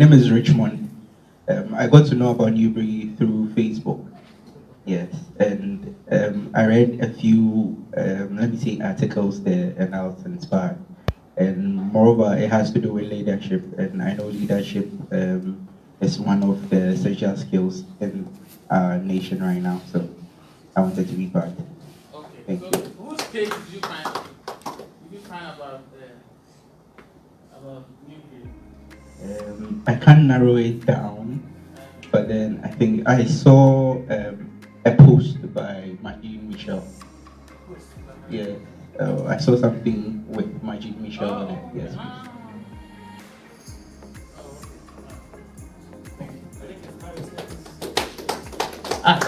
name is Richmond. I got to know about Newbury through Facebook. Yes, and I read a few, let me say, articles there, and I was inspired. And moreover, it has to do with leadership, and I know leadership is one of the essential skills in our nation right now. So I wanted to be part. Okay. Thank so you. whose page did you find? About Newbury? I can't narrow it down, but then I think I saw a post by Majid Michel. Yeah, I saw something with Majid Michel on it. Yes.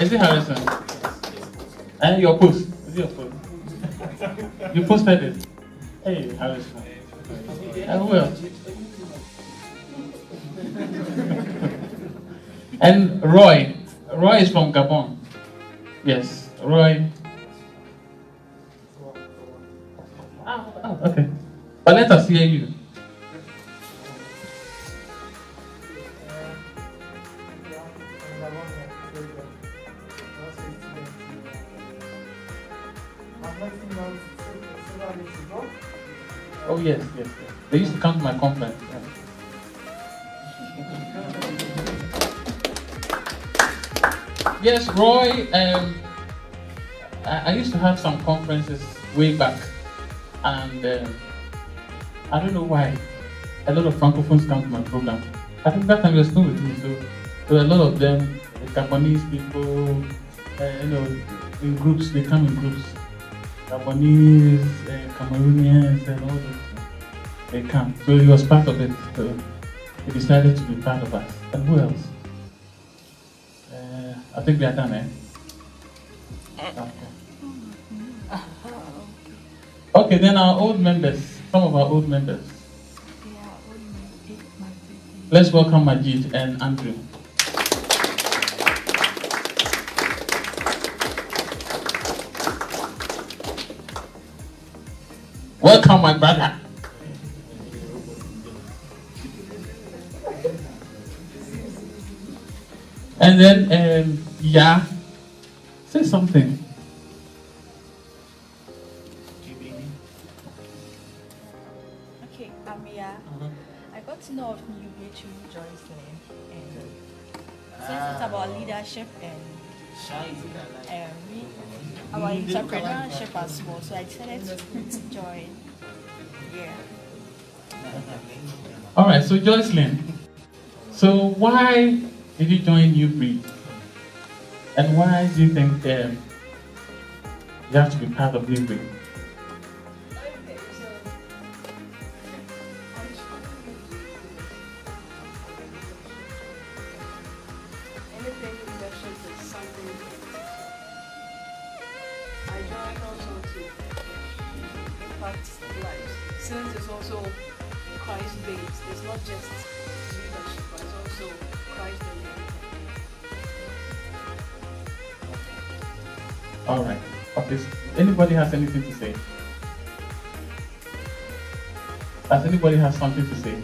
Is it Harrison? And your post? Is it your post? You posted it. Hey, Harrison. Who else? And Roy. Roy is from Gabon. Yes, Roy. Okay. But let us hear you. Oh yes. They used to come to my conference. Yes, Roy. I used to have some conferences way back, and I don't know why a lot of francophones come to my program. I think that time you were still with me, so a lot of them, Gabonese people, in groups. They come in groups. Gabonese, Cameroonians, and all those. They come. So he was part of it. So he decided to be part of us. And who else? I think we are done, eh? Okay, then our old members, some of our old members. Let's welcome Majid and Andrew. Welcome, my brother. And then, Yaw, say something. Okay, I'm Yaw. I got to know of Newbury through Joycelyn, and since it's about leadership and about entrepreneurship as well, so I decided to join. Yeah. All right, so Joycelyn, so why did you join Newbury? And why do you think you have to be part of Newbury? Okay, so anything leadership is something that I joined also to impact lives. Since it's also Christ-based, it's not just leadership, but it's also Christ-based. All right. Okay. Anybody has anything to say? Does anybody have something to say?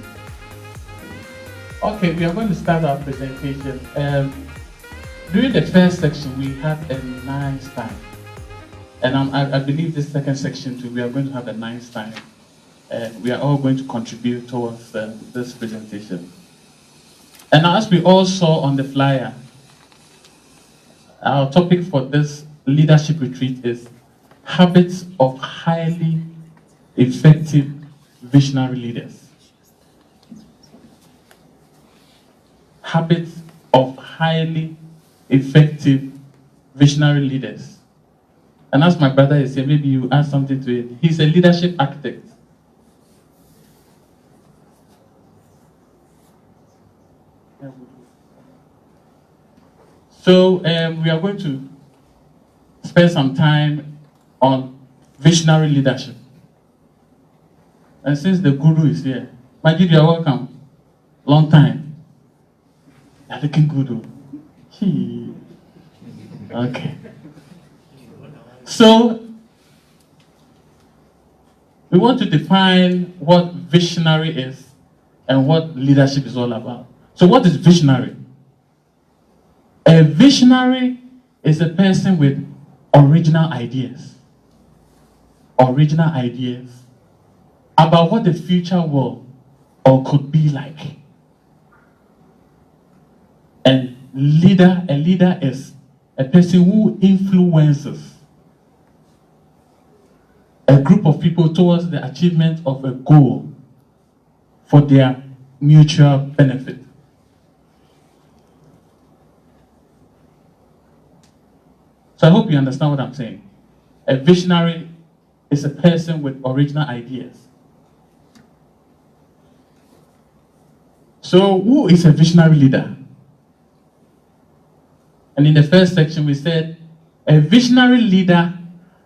Okay, we are going to start our presentation. During the first section, we had a nice time. And I believe this second section too, we are going to have a nice time. We are all going to contribute towards this presentation. And as we all saw on the flyer, our topic for this leadership retreat is habits of highly effective visionary leaders. Habits of highly effective visionary leaders. And as my brother is here, maybe you add something to it. He's a leadership architect. So we are going to spend some time on visionary leadership. And since the guru is here, Majid, you are welcome. Long time. You're looking good. Okay. So we want to define what visionary is and what leadership is all about. So what is visionary? A visionary is a person with original ideas. Original ideas about what the future will or could be like. And a leader is a person who influences a group of people towards the achievement of a goal for their mutual benefit. So I hope you understand what I'm saying. A visionary is a person with original ideas. So who is a visionary leader? And in the first section we said, a visionary leader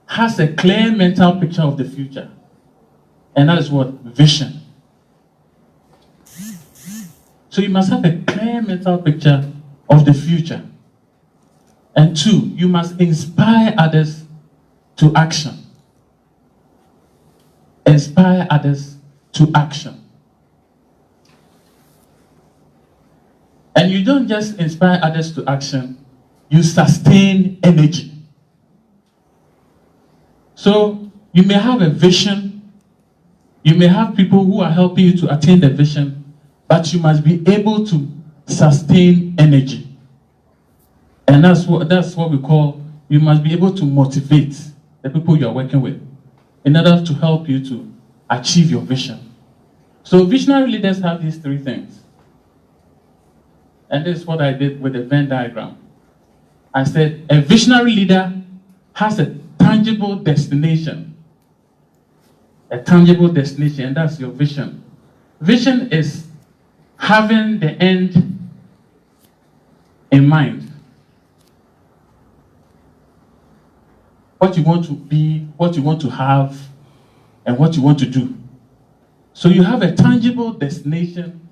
has a clear mental picture of the future. And that is what? Vision. So you must have a clear mental picture of the future. And 2, you must inspire others to action. Inspire others to action. And you don't just inspire others to action, you sustain energy. So you may have a vision, you may have people who are helping you to attain the vision, but you must be able to sustain energy. And that's what we call, you must be able to motivate the people you are working with in order to help you to achieve your vision. So visionary leaders have these 3 things. And this is what I did with the Venn diagram. I said, a visionary leader has a tangible destination. A tangible destination, and that's your vision. Vision is having the end in mind. What you want to be, what you want to have, and what you want to do. So you have a tangible destination.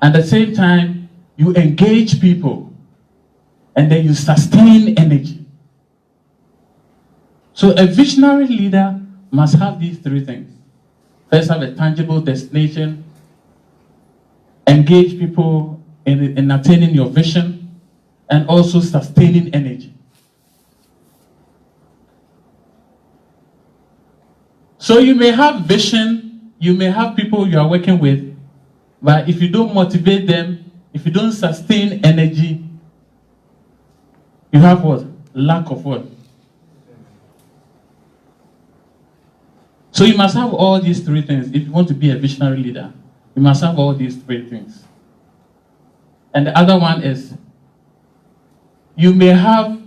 At the same time, you engage people, and then you sustain energy. So a visionary leader must have these 3 things. First, have a tangible destination, engage people in attaining your vision, and also sustaining energy. So you may have vision, you may have people you are working with, but if you don't motivate them, if you don't sustain energy, you have what? Lack of what? So you must have all these 3 things. If you want to be a visionary leader, you must have all these 3 things. And the other one is, you may have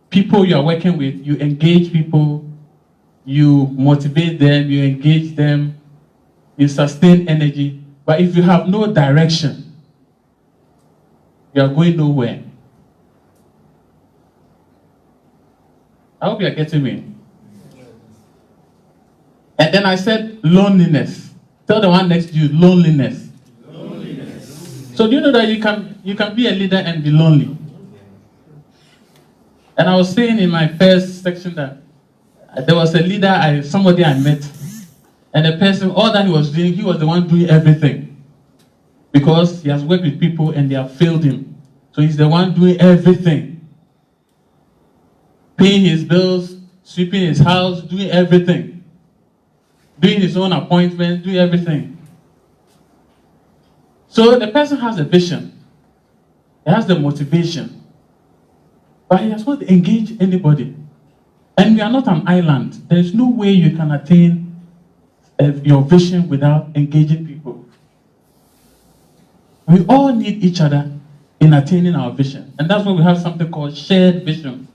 people you are working with, you engage people, you motivate them, you engage them, you sustain energy, but if you have no direction, you are going nowhere. I hope you are getting me. And then I said loneliness. Tell the one next to you, loneliness. Loneliness. So do you know that you can be a leader and be lonely? And I was saying in my first section that there was a leader, somebody I met, and the person, all that he was doing, he was the one doing everything. Because he has worked with people and they have failed him. So he's the one doing everything. Paying his bills, sweeping his house, doing everything. Doing his own appointments, doing everything. So the person has a vision. He has the motivation. But he has not engaged anybody. And we are not an island. There is no way you can attain your vision without engaging people. We all need each other in attaining our vision. And that's why we have something called shared vision.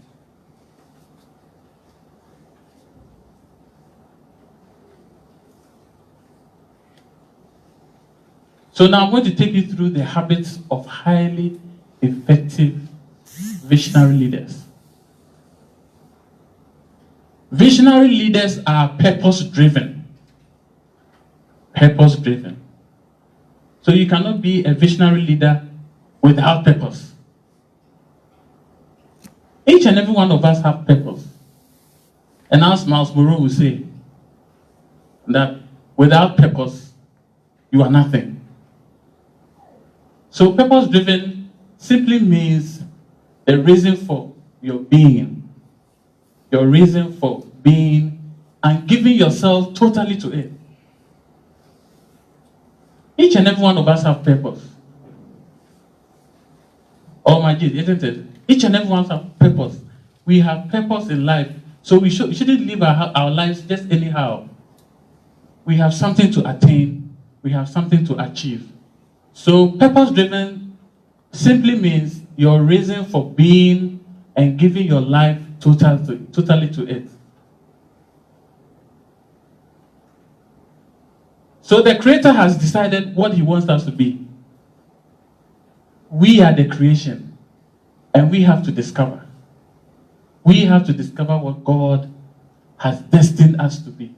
So now I'm going to take you through the habits of highly effective visionary leaders. Visionary leaders are purpose-driven. Purpose-driven. So you cannot be a visionary leader without purpose. Each and every one of us have purpose. And as Miles Monroe will say, that without purpose, you are nothing. So purpose-driven simply means the reason for your being. Your reason for being and giving yourself totally to it. Each and every one of us have purpose. Oh my God, isn't it? Each and every one has purpose. We have purpose in life. So we shouldn't live our lives just anyhow. We have something to attain. We have something to achieve. So purpose-driven simply means your reason for being and giving your life totally to it. So the Creator has decided what He wants us to be. We are the creation, and we have to discover. We have to discover what God has destined us to be.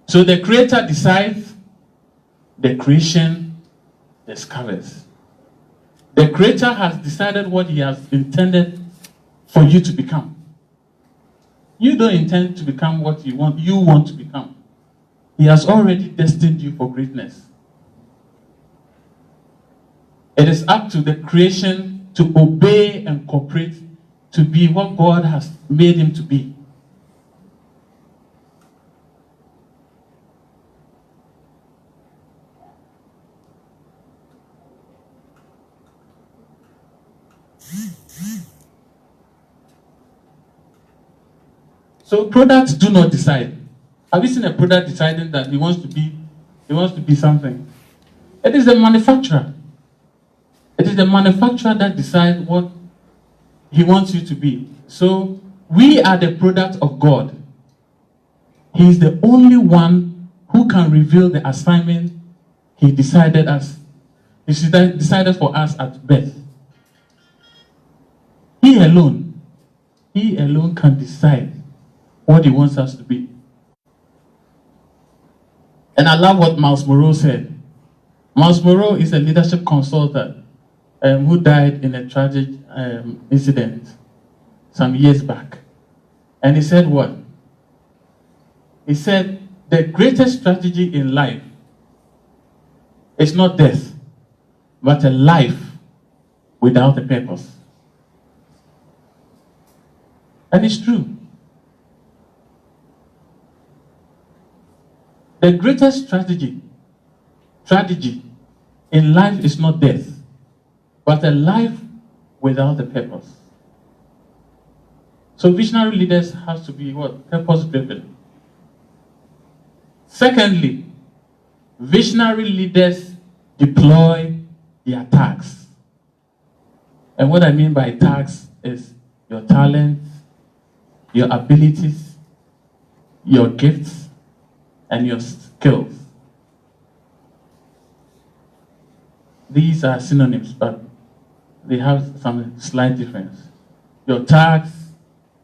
So the Creator decides, the creation discovers. The Creator has decided what He has intended for you to become. You don't intend to become what you want to become. He has already destined you for greatness. It is up to the creation to obey and cooperate to be what God has made him to be. So products do not decide. Have you seen a product deciding that he wants to be something? It is the manufacturer. It is the manufacturer that decides what he wants you to be. So we are the product of God. He is the only one who can reveal the assignment he decided for us at birth. He alone can decide what he wants us to be. And I love what Miles Monroe said. Miles Monroe is a leadership consultant who died in a tragic incident some years back. And he said what? He said, the greatest strategy in life is not death, but a life without a purpose. And it's true. The greatest strategy in life is not death, but a life without a purpose. So visionary leaders have to be what? Purpose-driven. Secondly, visionary leaders deploy their tasks. And what I mean by tasks is your talents, your abilities, your gifts, and your skills. These are synonyms, but they have some slight difference. Your tasks,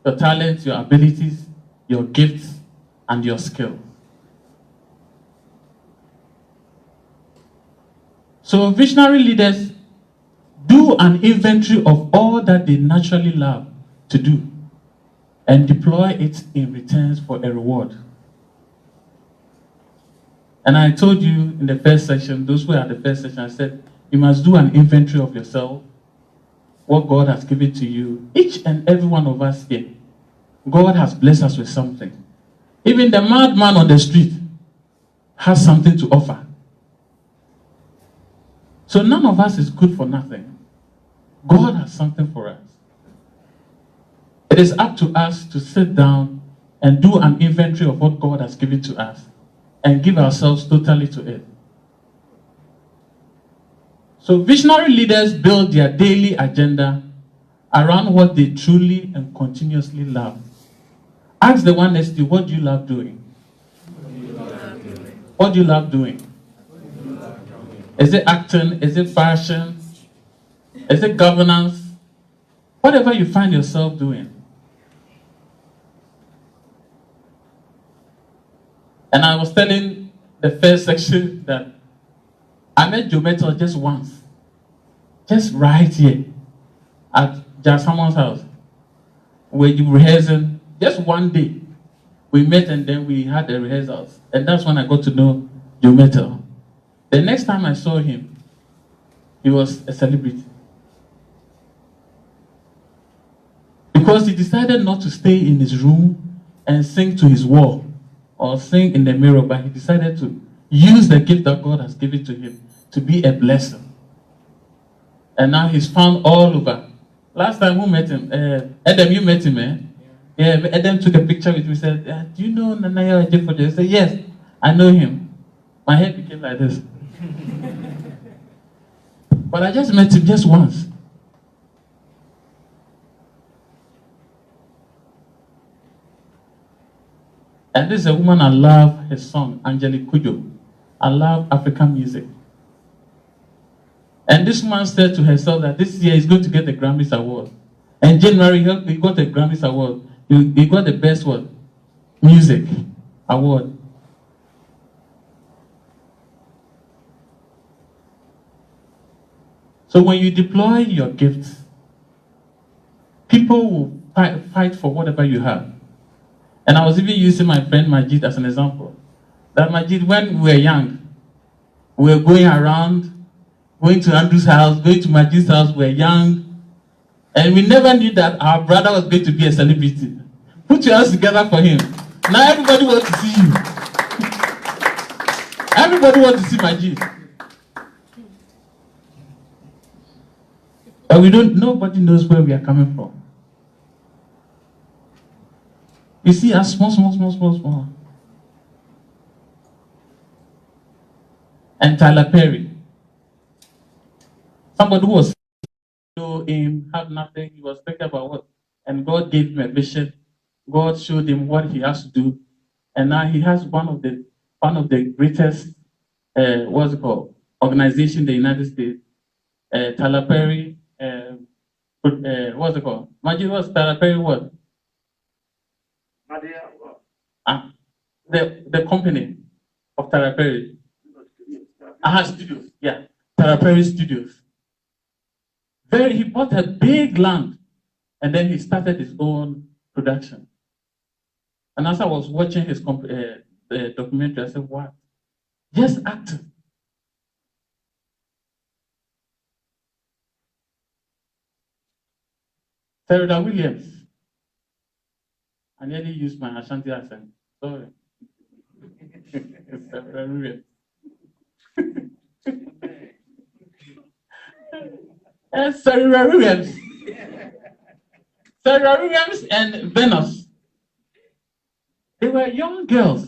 your talents, your abilities, your gifts, and your skills. So visionary leaders do an inventory of all that they naturally love to do and deploy it in returns for a reward. And I told you in the first section, those who are at the first section, I said, you must do an inventory of yourself, what God has given to you. Each and every one of us here, God has blessed us with something. Even the madman on the street has something to offer. So none of us is good for nothing. God has something for us. It is up to us to sit down and do an inventory of what God has given to us and give ourselves totally to it. So visionary leaders build their daily agenda around what they truly and continuously love. Ask the one next to you, what do you love doing? What do you love doing? Is it acting? Is it fashion? Is it governance? Whatever you find yourself doing. And I was telling the first section that I met Joe Metal just once. Just right here at Jan Someone's house. Where you rehearsing. Just one day. We met and then we had the rehearsals. And that's when I got to know Joe Metal. The next time I saw him, he was a celebrity. Because he decided not to stay in his room and sing to his wall or sing in the mirror, but he decided to use the gift that God has given to him to be a blessing. And now he's found all over. Last time who met him? Adam, you met him, eh? Yeah, Adam took a picture with me and said, do you know Yaw Adjei-Fordjour? I said, yes, I know him. My head became like this. But I just met him just once. And this is a woman I love her song, Angelique Kudjo. I love African music. And this woman said to herself that this year he's going to get the Grammys Award. And January he got the Grammys Award. He got the best what? Music award. So when you deploy your gifts, people will fight for whatever you have. And I was even using my friend Majid as an example. That Majid, when we were young, we were going around, going to Andrew's house, going to Majid's house, we were young, and we never knew that our brother was going to be a celebrity. Put your hands together for him. Now everybody wants to see you. Everybody wants to see Majid. But nobody knows where we are coming from. You see us small. And Tyler Perry. Somebody who was no aim, have nothing, he was thinking about what, and God gave him a vision. God showed him what he has to do, and now he has one of the greatest organization in the United States. Tyler Perry, what's it called? Imagine what's Tyler Perry what? The company of Tyler Perry. Studios, yeah. Tyler Perry Studios. He bought a big land and then he started his own production. And as I was watching his documentary, I said, what? Just acting. Sarah Williams. I nearly used my Ashanti accent. Sorry. Sarah Williams. Sarah Williams. Sarah Williams and Venus. They were young girls.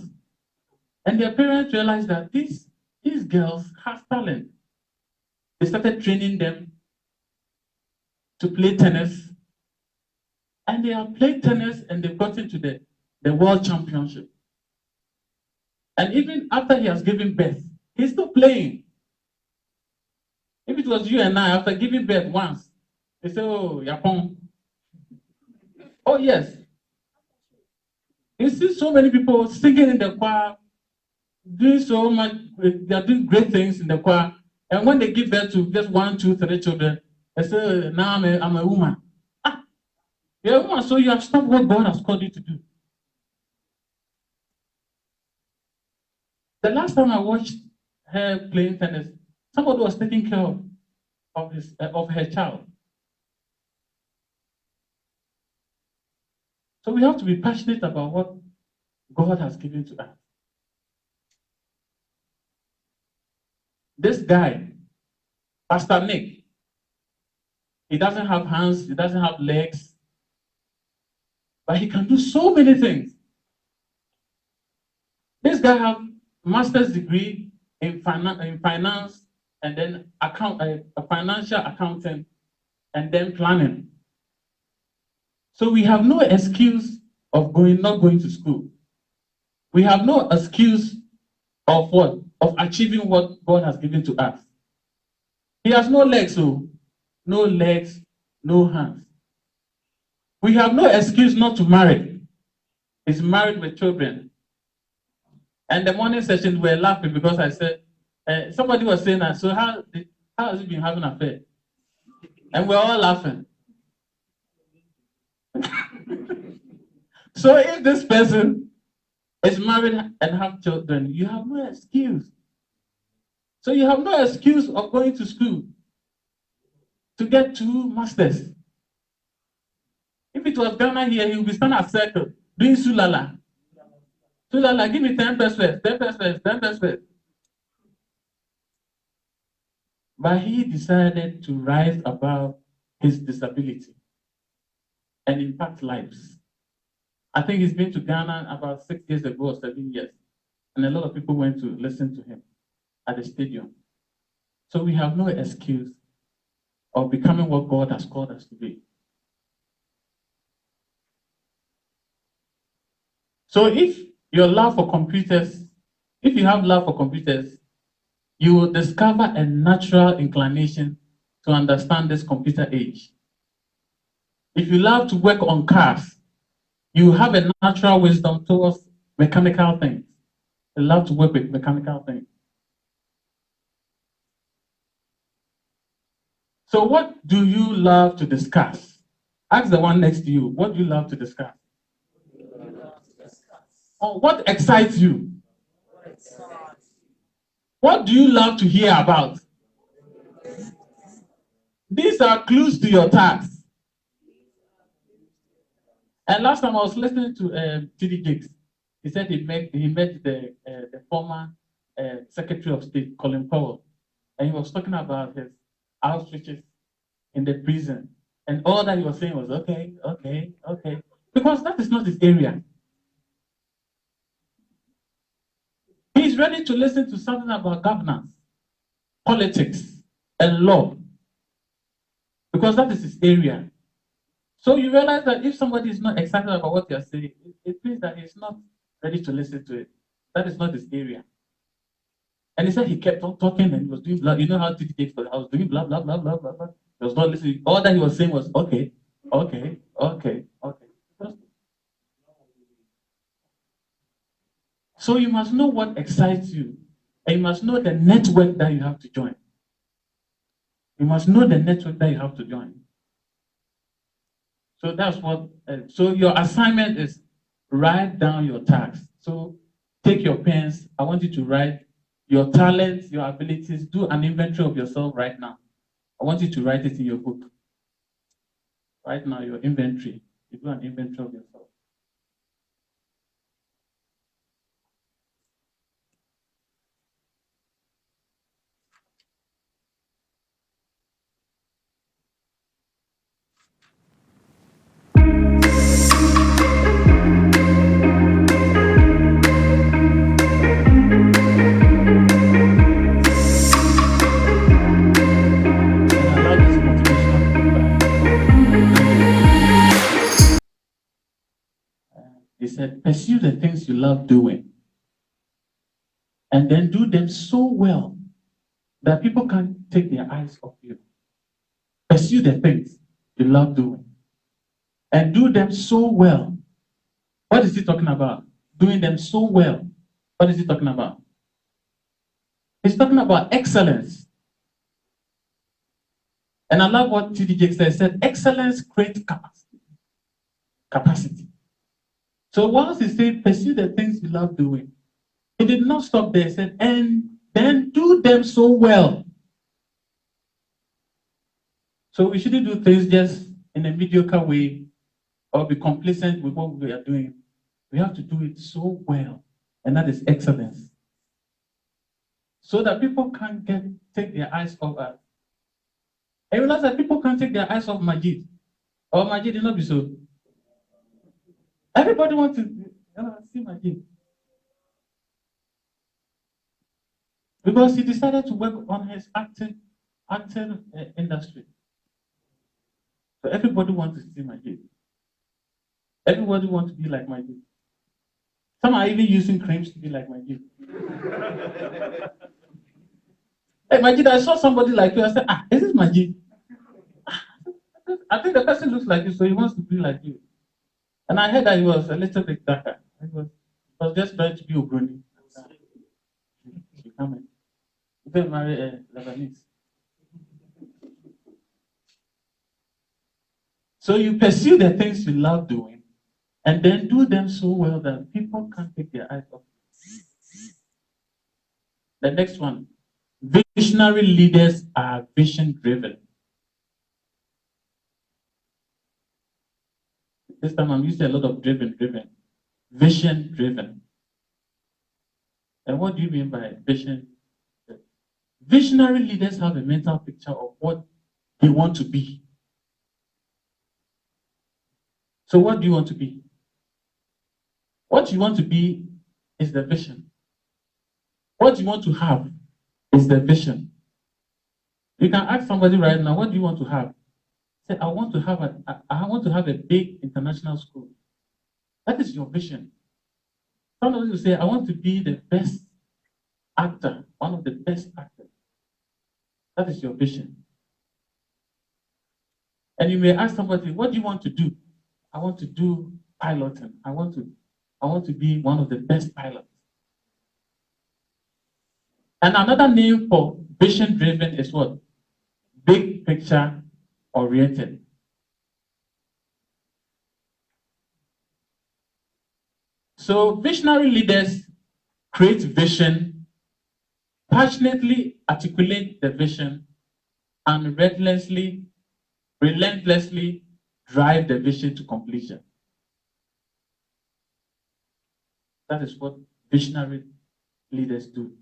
And their parents realized that these girls have talent. They started training them to play tennis. And they have played tennis and they've gotten to the world championship. And even after he has given birth, he's still playing. If it was you and I, after giving birth once, they say, oh, Yapon. Oh, yes. You see so many people singing in the choir, doing so much, they are doing great things in the choir. And when they give birth to just 1, 2, 3 children, they say, now I'm a woman. You're a woman, so you have stopped what God has called you to do. The last time I watched her playing tennis, somebody was taking care of her child. So we have to be passionate about what God has given to us. This guy, Pastor Nick, he doesn't have hands, he doesn't have legs, but he can do so many things. This guy has a master's degree in finance and then a financial accountant and then planning. So we have no excuse of not going to school. We have no excuse of what? Of achieving what God has given to us. He has no legs, so no legs, no hands. We have no excuse not to marry. He's married with children. And the morning session, we were laughing because I said, somebody was saying that, so how has he been having an affair? And we're all laughing. So if this person is married and have children, you have no excuse. So you have no excuse of going to school. to get 2 masters. If it was Ghana here, he would be standing at circle, doing sulala. Sulala, give me 10 pesos, 10 pesos, 10 pesos. But he decided to rise above his disability and impact lives. I think he's been to Ghana about 6 years ago or 7 years. And a lot of people went to listen to him at the stadium. So we have no excuse of becoming what God has called us to be. So if your love for computers, if you have love for computers, you will discover a natural inclination to understand this computer age. If you love to work on cars, you have a natural wisdom towards mechanical things. You love to work with mechanical things. So what do you love to discuss? Ask the one next to you, what do you love to discuss? Or what excites you? What do you love to hear about? These are clues to your task. And last time I was listening to T.D. Jakes. He said he met the former Secretary of State, Colin Powell, and he was talking about his outreaches in the prison. And all that he was saying was, okay, okay, okay. Because that is not his area. He's ready to listen to something about governance, politics, and law. Because that is his area. So you realize that if somebody is not excited about what you're saying, it means that he's not ready to listen to it. That is not his area. And he said he kept on talking and he was doing blah. You know how to take for the house, doing blah, blah, blah, blah, blah, blah. He was not listening. All that he was saying was, okay, okay, okay, okay. So you must know what excites you. And you must know the network that you have to join. You must know the network that you have to join. So that's what, so your assignment is write down your tasks. So take your pens. I want you to write your talents, your abilities. Do an inventory of yourself right now. I want you to write it in your book. Right now, your inventory. You do an inventory of yourself. He said, pursue the things you love doing and then do them so well that people can't take their eyes off you. Pursue the things you love doing and do them so well. What is he talking about? Doing them so well. What is he talking about? He's talking about excellence. And I love what T.D. Jakes said. He said, excellence creates capacity. So once he said, pursue the things you love doing, he did not stop there. He said, and then do them so well. So we shouldn't do things just in a mediocre way or be complacent with what we are doing. We have to do it so well, and that is excellence. So that people can't take their eyes off us. And you realize that people can't take their eyes off Majid. Or Majid did not be so. Everybody wants to see Majid. Because he decided to work on his acting industry. So everybody wants to see Majid. Everybody wants to be like Majid. Some are even using creams to be like Majid. Hey Majid, I saw somebody like you. I said, is this Majid? I think the person looks like you, so he wants to be like you. And I heard that he was a little bit darker. He was just trying to be Ugroni. She come in. You can marry a Lebanese. So you pursue the things you love doing, and then do them so well that people can't take their eyes off you. The next one, visionary leaders are vision driven. This time I'm using a lot of driven, vision driven. And what do you mean by vision? Visionary leaders have a mental picture of what they want to be. So what do you want to be? What you want to be is the vision. What you want to have is the vision. You can ask somebody right now, what do you want to have? Say, I want to have a big international school. That is your vision. Somebody will say, I want to be the best actor, one of the best actors. That is your vision. And you may ask somebody, what do you want to do? I want to do piloting. I want to be one of the best pilots. And another name for vision driven is what? Big picture oriented. So visionary leaders create vision, passionately articulate the vision, and relentlessly drive the vision to completion. That is what visionary leaders do.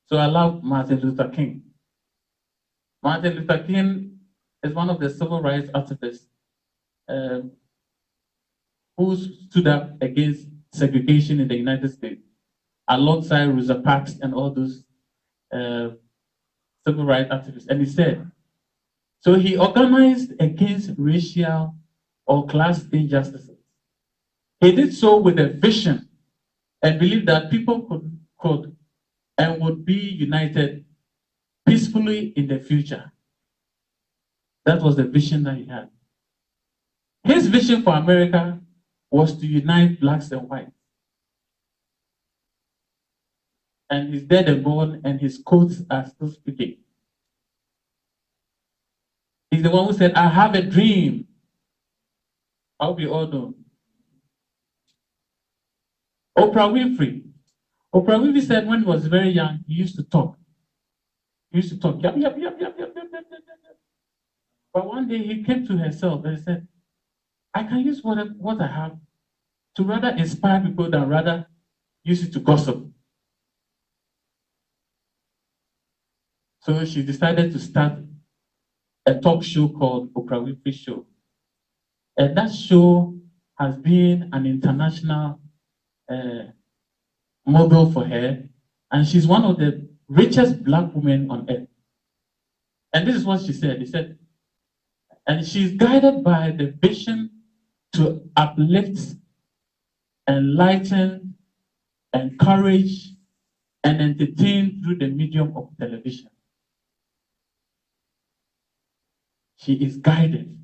So I love Martin Luther King. Martin Luther King is one of the civil rights activists who stood up against segregation in the United States, alongside Rosa Parks and all those civil rights activists. And he said, so he organized against racial or class injustices. He did so with a vision and believed that people could and would be united peacefully in the future. That was the vision that he had. His vision for America was to unite blacks and whites. And he's dead and gone, and his quotes are still speaking. He's the one who said, I have a dream. I hope you all know. Oprah Winfrey. Oprah Winfrey said when he was very young, he used to talk. He used to talk. Yep, yep, yep, yep, yep, yep, yep, yep, yep. But one day he came to herself and said, I can use what I have to rather inspire people than rather use it to gossip. So she decided to start a talk show called Oprah Winfrey Show. And that show has been an international model for her. And she's one of the richest black women on earth. And this is what she said. She said, and she's guided by the vision to uplift, enlighten, encourage, and entertain through the medium of television. She is guided